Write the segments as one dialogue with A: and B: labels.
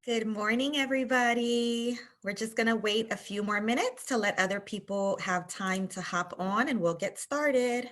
A: Good morning, everybody. We're just going to wait a few more minutes to let other people have time to hop on and we'll get started.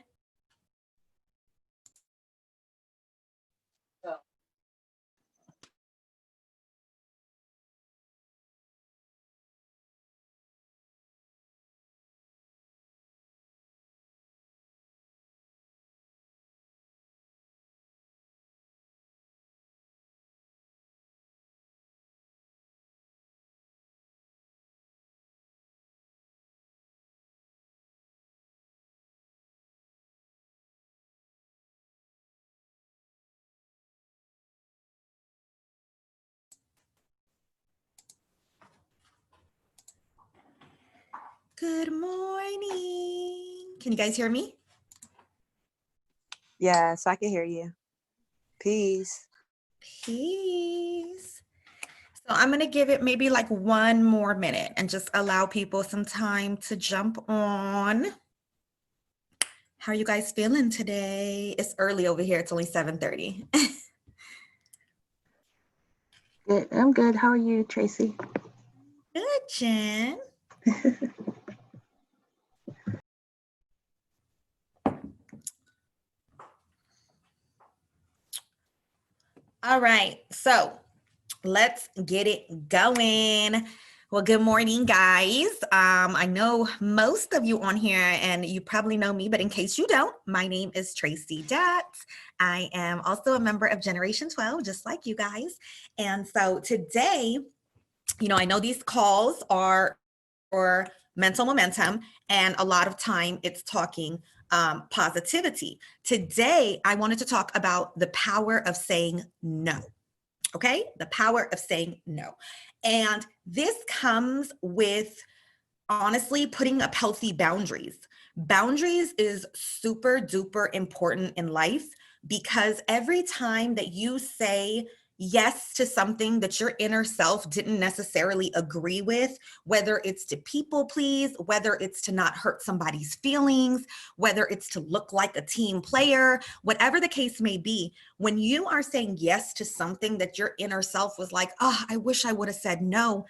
A: Good morning. Can you guys hear me?
B: Yes, I can hear you. Peace.
A: Peace. So I'm going to give it maybe like one more minute and just allow people some time to jump on. How are you guys feeling today? It's early over here. It's only 7:30.
C: Good. I'm good. How are you, Tracy?
A: Good, Jen. All right, so let's get it going. Well, good morning, guys. I know most of you on here, and you probably know me, but in case you don't, my name is Tracy Dotz. I am also a member of Generation 12, just like you guys. And so today, I know these calls are for mental momentum, and a lot of time it's talking positivity. Today, I wanted to talk about the power of saying no. Okay, the power of saying no. And this comes with honestly putting up healthy boundaries. Boundaries is super duper important in life because every time that you say yes to something that your inner self didn't necessarily agree with, whether it's to people please, whether it's to not hurt somebody's feelings, whether it's to look like a team player, whatever the case may be, when you are saying yes to something that your inner self was like, oh, I wish I would have said no,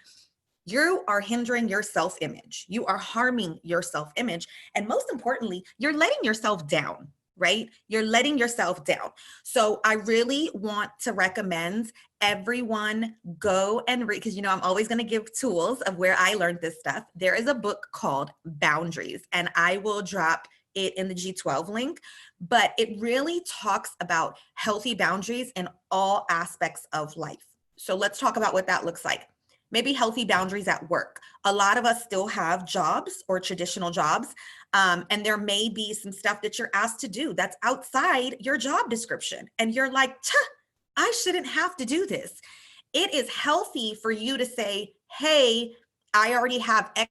A: you are hindering your self-image. You are harming your self-image. And most importantly, you're letting yourself down, right? You're letting yourself down. So I really want to recommend everyone go and read, because I'm always going to give tools of where I learned this stuff. There is a book called Boundaries, and I will drop it in the G12 link, but it really talks about healthy boundaries in all aspects of life. So let's talk about what that looks like. Maybe healthy boundaries at work. A lot of us still have jobs or traditional jobs, and there may be some stuff that you're asked to do that's outside your job description. And you're like, I shouldn't have to do this. It is healthy for you to say, hey, I already have X,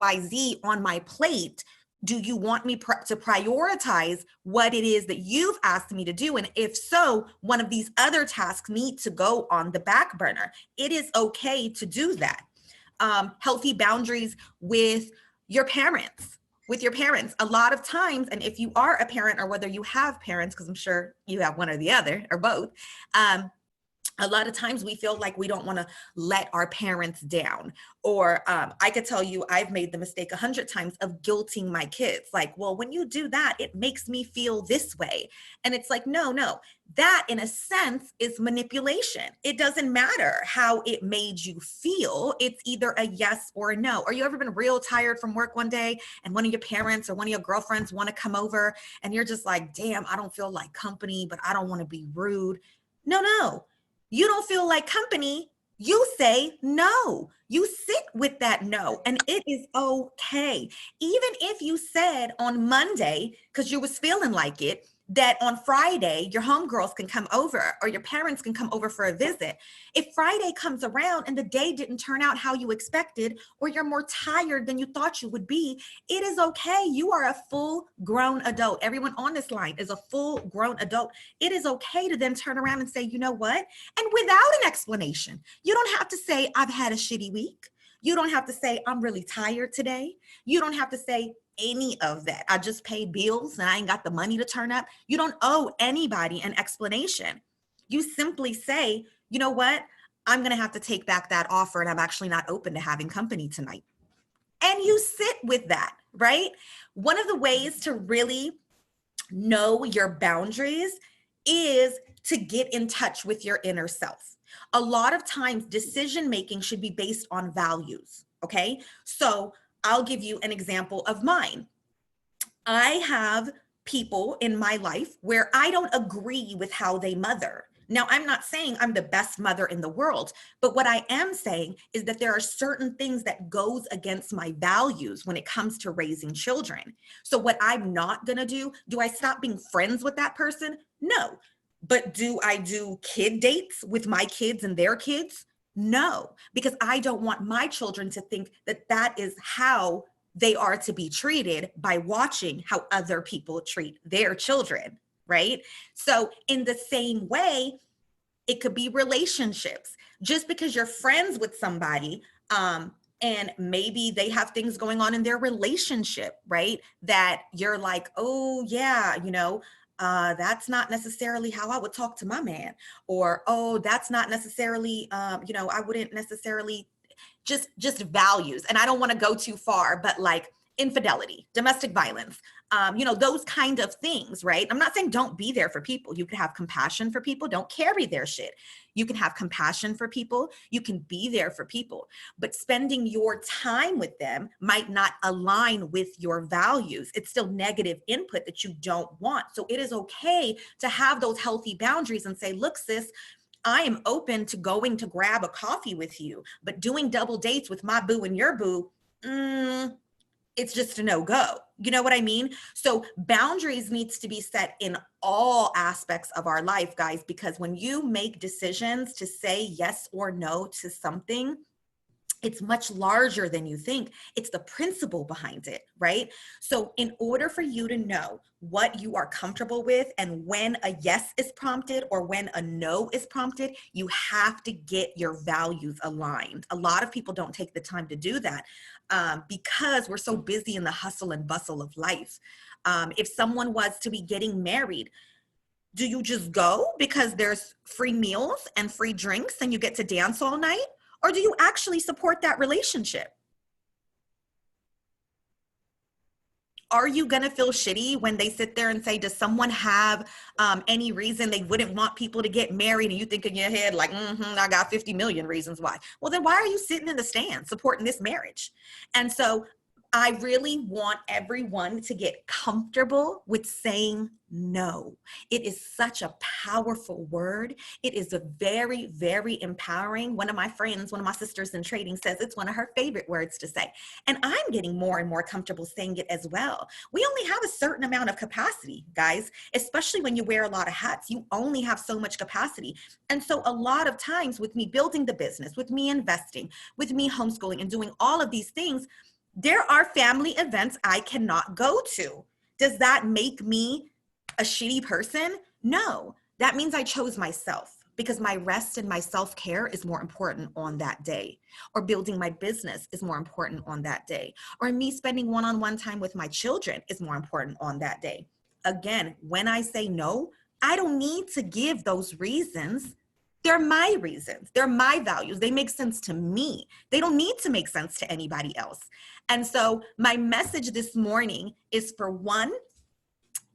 A: Y, Z on my plate. Do you want me to prioritize what it is that you've asked me to do? And if so, one of these other tasks need to go on the back burner. It is okay to do that. Healthy boundaries with your parents. A lot of times, and if you are a parent or whether you have parents, because I'm sure you have one or the other or both, A lot of times we feel like we don't want to let our parents down. Or I could tell you, I've made the mistake 100 times of guilting my kids. Like, well, when you do that, it makes me feel this way. And it's like, no, no, that in a sense is manipulation. It doesn't matter how it made you feel. It's either a yes or a no. Are you ever been real tired from work one day and one of your parents or one of your girlfriends want to come over and you're just like, damn, I don't feel like company, but I don't want to be rude. No, no. You don't feel like company, you say no. You sit with that no, and it is okay. Even if you said on Monday, because you was feeling like it, that on Friday your homegirls can come over or your parents can come over for a visit. If Friday comes around and the day didn't turn out how you expected, or you're more tired than you thought you would be, it is okay. You are a full grown adult. Everyone on this line is a full grown adult. It is okay to then turn around and say, you know what? And without an explanation, you don't have to say, I've had a shitty week. You don't have to say, I'm really tired today. You don't have to say any of that. I just paid bills and I ain't got the money to turn up. You don't owe anybody an explanation. You simply say, you know what? I'm going to have to take back that offer and I'm actually not open to having company tonight. And you sit with that, right? One of the ways to really know your boundaries is to get in touch with your inner self. A lot of times decision making should be based on values, okay? So I'll give you an example of mine. I have people in my life where I don't agree with how they mother. Now, I'm not saying I'm the best mother in the world, but what I am saying is that there are certain things that goes against my values when it comes to raising children. So what I'm not going to do I stop being friends with that person? No. But do I do kid dates with my kids and their kids? No, because I don't want my children to think that that is how they are to be treated by watching how other people treat their children, right? So in the same way, it could be relationships. Just because you're friends with somebody, and maybe they have things going on in their relationship, right? That you're like, oh yeah, that's not necessarily how I would talk to my man, or oh, that's not necessarily, I wouldn't necessarily just values. And I don't want to go too far, but like infidelity, domestic violence, those kind of things, right? I'm not saying don't be there for people. You can have compassion for people. Don't carry their shit. You can have compassion for people. You can be there for people, but spending your time with them might not align with your values. It's still negative input that you don't want. So it is okay to have those healthy boundaries and say, look, sis, I am open to going to grab a coffee with you, but doing double dates with my boo and your boo, it's just a no-go. You know what I mean? So boundaries needs to be set in all aspects of our life, guys, because when you make decisions to say yes or no to something, it's much larger than you think. It's the principle behind it, right? So in order for you to know what you are comfortable with and when a yes is prompted or when a no is prompted, you have to get your values aligned. A lot of people don't take the time to do that because we're so busy in the hustle and bustle of life. If someone was to be getting married, do you just go because there's free meals and free drinks and you get to dance all night? Or do you actually support that relationship? Are you going to feel shitty when they sit there and say, does someone have any reason they wouldn't want people to get married? And you think in your head like, I got 50 million reasons why. Well, then why are you sitting in the stands supporting this marriage? And so I really want everyone to get comfortable with saying no. It is such a powerful word. It is a very, very empowering. One of my friends, one of my sisters in trading says it's one of her favorite words to say. And I'm getting more and more comfortable saying it as well. We only have a certain amount of capacity, guys, especially when you wear a lot of hats. You only have so much capacity. And so a lot of times with me building the business, with me investing, with me homeschooling and doing all of these things, there are family events I cannot go to. Does that make me a shitty person? No, that means I chose myself because my rest and my self-care is more important on that day, or building my business is more important on that day, or me spending one-on-one time with my children is more important on that day. Again, when I say no, I don't need to give those reasons They're my reasons. They're my values. They make sense to me. They don't need to make sense to anybody else. And so my message this morning is, for one,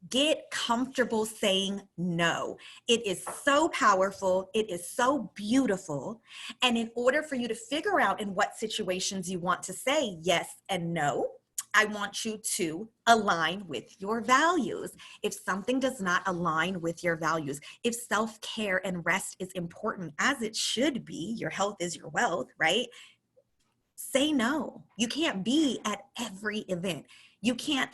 A: get comfortable saying no. It is so powerful. It is so beautiful. And in order for you to figure out in what situations you want to say yes and no, I want you to align with your values. If something does not align with your values, if self-care and rest is important, as it should be, your health is your wealth, right? Say no. You can't be at every event. You can't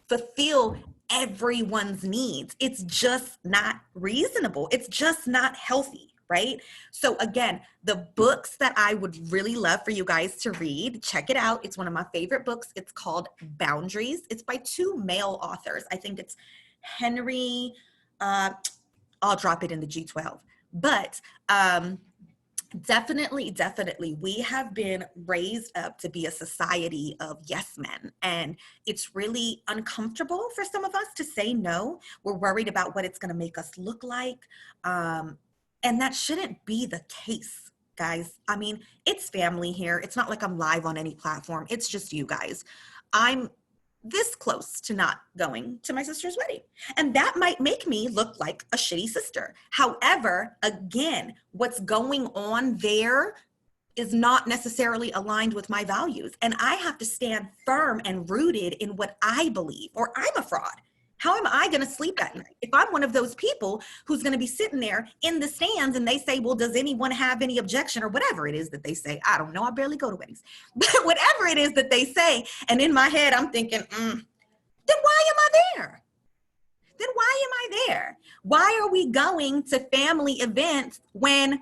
A: fulfill everyone's needs. It's just not reasonable. It's just not healthy, right? So again, the books that I would really love for you guys to read, check it out. It's one of my favorite books. It's called Boundaries. It's by two male authors. I think it's Henry, I'll drop it in the G12. But definitely, we have been raised up to be a society of yes men. And it's really uncomfortable for some of us to say no. We're worried about what it's going to make us look like. And that shouldn't be the case, guys. I mean, it's family here. It's not like I'm live on any platform. It's just you guys. I'm this close to not going to my sister's wedding. And that might make me look like a shitty sister. However, again, what's going on there is not necessarily aligned with my values. And I have to stand firm and rooted in what I believe, or I'm a fraud. How am I going to sleep at night if I'm one of those people who's going to be sitting there in the stands and they say, well, does anyone have any objection, or whatever it is that they say? I don't know. I barely go to weddings. But whatever it is that they say, and in my head, I'm thinking, then why am I there? Then why am I there? Why are we going to family events when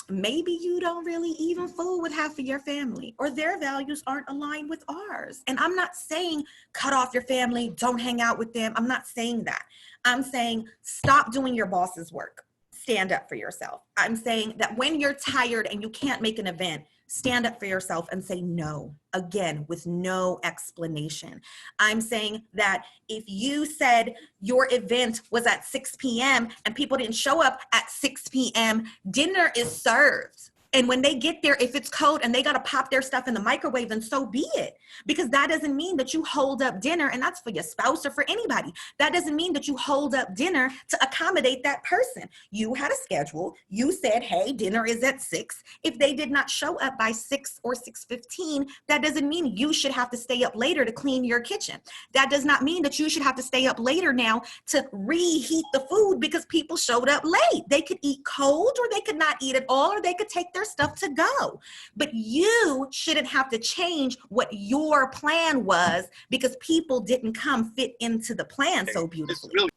A: maybe you don't really even fool with half of your family, or their values aren't aligned with ours? And I'm not saying cut off your family, don't hang out with them. I'm not saying that. I'm saying stop doing your boss's work. Stand up for yourself. I'm saying that when you're tired and you can't make an event, stand up for yourself and say no, again, with no explanation. I'm saying that if you said your event was at 6 p.m. and people didn't show up at 6 p.m., dinner is served. And when they get there, if it's cold and they got to pop their stuff in the microwave, then so be it. Because that doesn't mean that you hold up dinner, and that's for your spouse or for anybody. That doesn't mean that you hold up dinner to accommodate that person. You had a schedule. You said, hey, dinner is at 6. If they did not show up by 6 or 6:15, that doesn't mean you should have to stay up later to clean your kitchen. That does not mean that you should have to stay up later now to reheat the food because people showed up late. They could eat cold, or they could not eat at all, or they could take their stuff to go. But you shouldn't have to change what your plan was because people didn't come fit into the plan so beautifully. Really-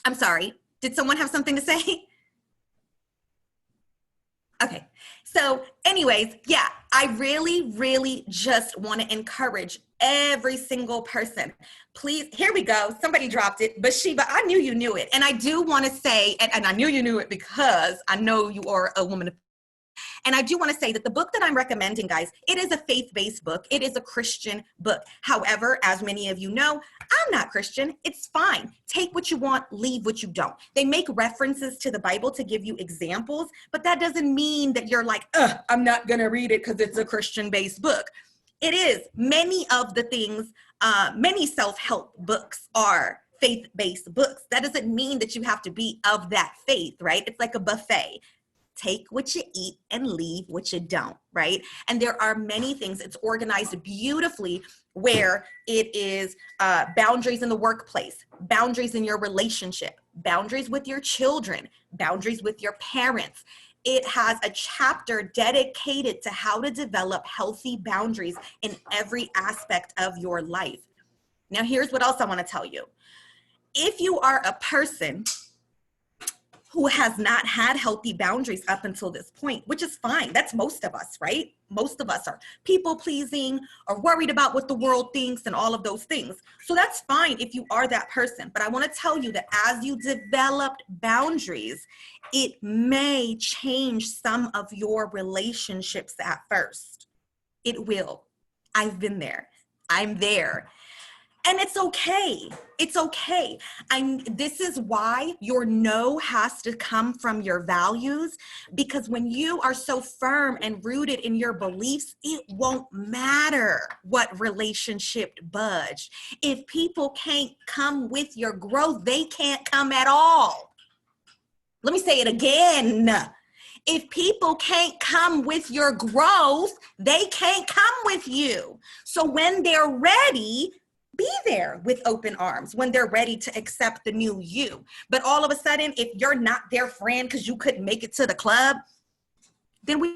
A: I'm sorry. Did someone have something to say? Okay. So anyways, yeah, I really just want to encourage every single person. Please, here we go. Somebody dropped it. Bathsheba, I knew you knew it. And I do want to say, and I knew you knew it because I know you are a woman of. And I do want to say that the book that I'm recommending, guys, it is a faith-based book. It is a Christian book. However, as many of you know, I'm not Christian. It's fine. Take what you want, leave what you don't. They make references to the Bible to give you examples, but that doesn't mean that you're like, I'm not going to read it because it's a Christian-based book. It is. Many of the things, many self-help books are faith-based books. That doesn't mean that you have to be of that faith, right? It's like a buffet. Take what you eat and leave what you don't, right? And there are many things. It's organized beautifully where it is boundaries in the workplace, boundaries in your relationship, boundaries with your children, boundaries with your parents. It has a chapter dedicated to how to develop healthy boundaries in every aspect of your life. Now, here's what else I want to tell you. If you are a person who has not had healthy boundaries up until this point, which is fine. That's most of us, right? Most of us are people pleasing or worried about what the world thinks and all of those things. So that's fine if you are that person. But I want to tell you that as you developed boundaries, it may change some of your relationships at first. It will. I've been there. I'm there. And it's okay. It's okay. This is why your no has to come from your values, because when you are so firm and rooted in your beliefs, it won't matter what relationship budge. If people can't come with your growth, they can't come at all. Let me say it again. If people can't come with your growth, they can't come with you. So when they're ready, be there with open arms when they're ready to accept the new you. But all of a sudden, if you're not their friend because you couldn't make it to the club, then we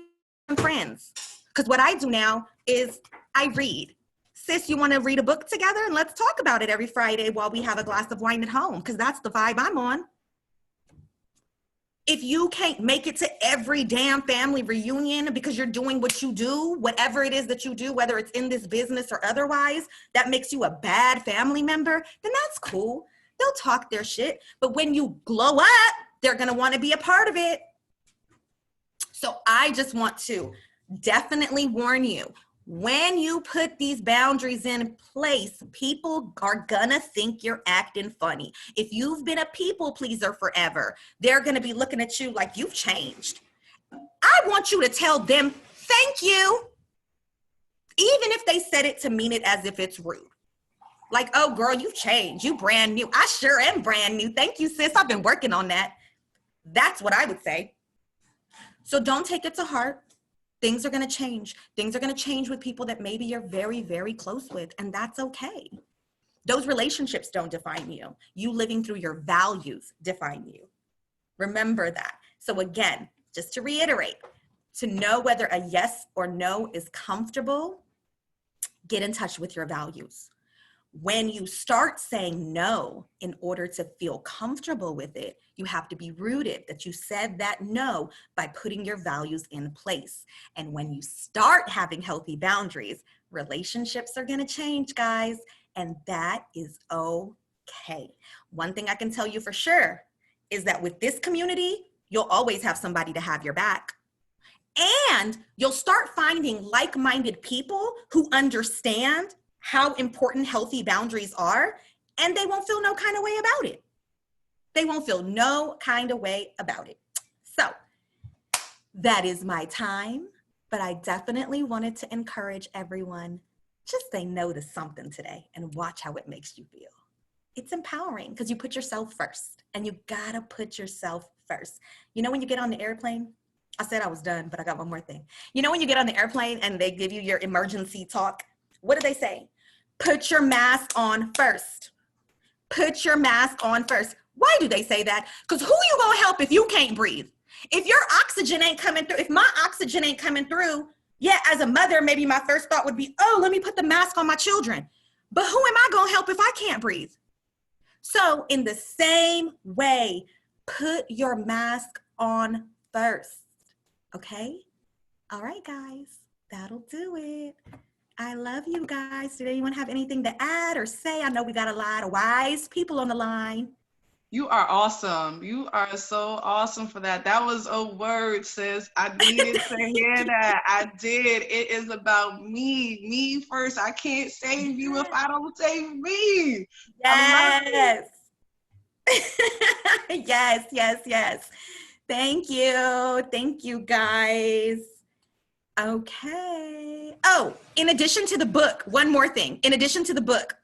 A: are friends. Because what I do now is I read. Sis, you want to read a book together? And let's talk about it every Friday while we have a glass of wine at home, because that's the vibe I'm on. If you can't make it to every damn family reunion because you're doing what you do, whatever it is that you do, whether it's in this business or otherwise, that makes you a bad family member, then that's cool. They'll talk their shit. But when you glow up, they're going to want to be a part of it. So I just want to definitely warn you, when you put these boundaries in place, people are gonna think you're acting funny. If you've been a people pleaser forever, they're gonna be looking at you like you've changed. I want you to tell them, thank you, even if they said it to mean it as if it's rude. Like, oh girl, you've changed, you brand new. I sure am brand new. Thank you, sis, I've been working on that. That's what I would say. So don't take it to heart. Things are going to change. Things are going to change with people that maybe you're very, very close with, and that's okay. Those relationships don't define you. You living through your values define you. Remember that. So again, just to reiterate, to know whether a yes or no is comfortable, get in touch with your values. When you start saying no in order to feel comfortable with it, you have to be rooted that you said that no by putting your values in place. And when you start having healthy boundaries, relationships are going to change, guys, and that is okay. One thing I can tell you for sure is that with this community, you'll always have somebody to have your back. And you'll start finding like-minded people who understand how important healthy boundaries are, and they won't feel no kind of way about it. They won't feel no kind of way about it. So that is my time, but I definitely wanted to encourage everyone, just say no to something today and watch how it makes you feel. It's empowering because you put yourself first, and you gotta put yourself first. You know when you get on the airplane, I said I was done, but I got one more thing. You know when you get on the airplane and they give you your emergency talk, what do they say? Put your mask on first. Put your mask on first. Why do they say that? Because who you gonna help if you can't breathe? If your oxygen ain't coming through, if my oxygen ain't coming through, yeah, as a mother, maybe my first thought would be, oh, let me put the mask on my children. But who am I gonna help if I can't breathe? So in the same way, put your mask on first, okay? All right, guys, that'll do it. I love you guys. Did anyone have anything to add or say? I know we got a lot of wise people on the line.
D: You are awesome. You are so awesome for that. That was a word, sis. I needed to hear that. I did. It is about me first. I can't save you if I don't save me.
A: Yes. Yes. Thank you. Thank you, guys. Okay. Oh, in addition to the book, one more thing. In addition to the book,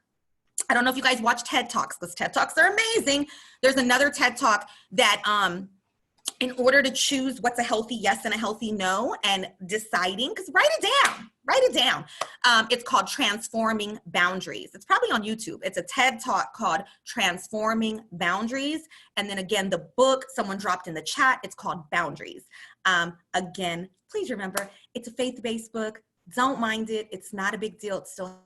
A: I don't know if you guys watch TED Talks, because TED Talks are amazing. There's another TED Talk that in order to choose what's a healthy yes and a healthy no and deciding, because write it down. It's called Transforming Boundaries. It's probably on YouTube. It's a TED Talk called Transforming Boundaries. And then again, the book someone dropped in the chat, it's called Boundaries. Again, please remember, it's a faith-based book. Don't mind it. It's not a big deal. It's still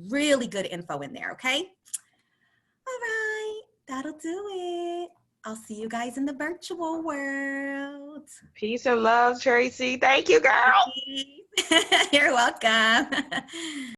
A: really good info in there, okay? All right, that'll do it. I'll see you guys in the virtual world.
B: Peace and love, Tracy. Thank you, girl.
A: You're welcome.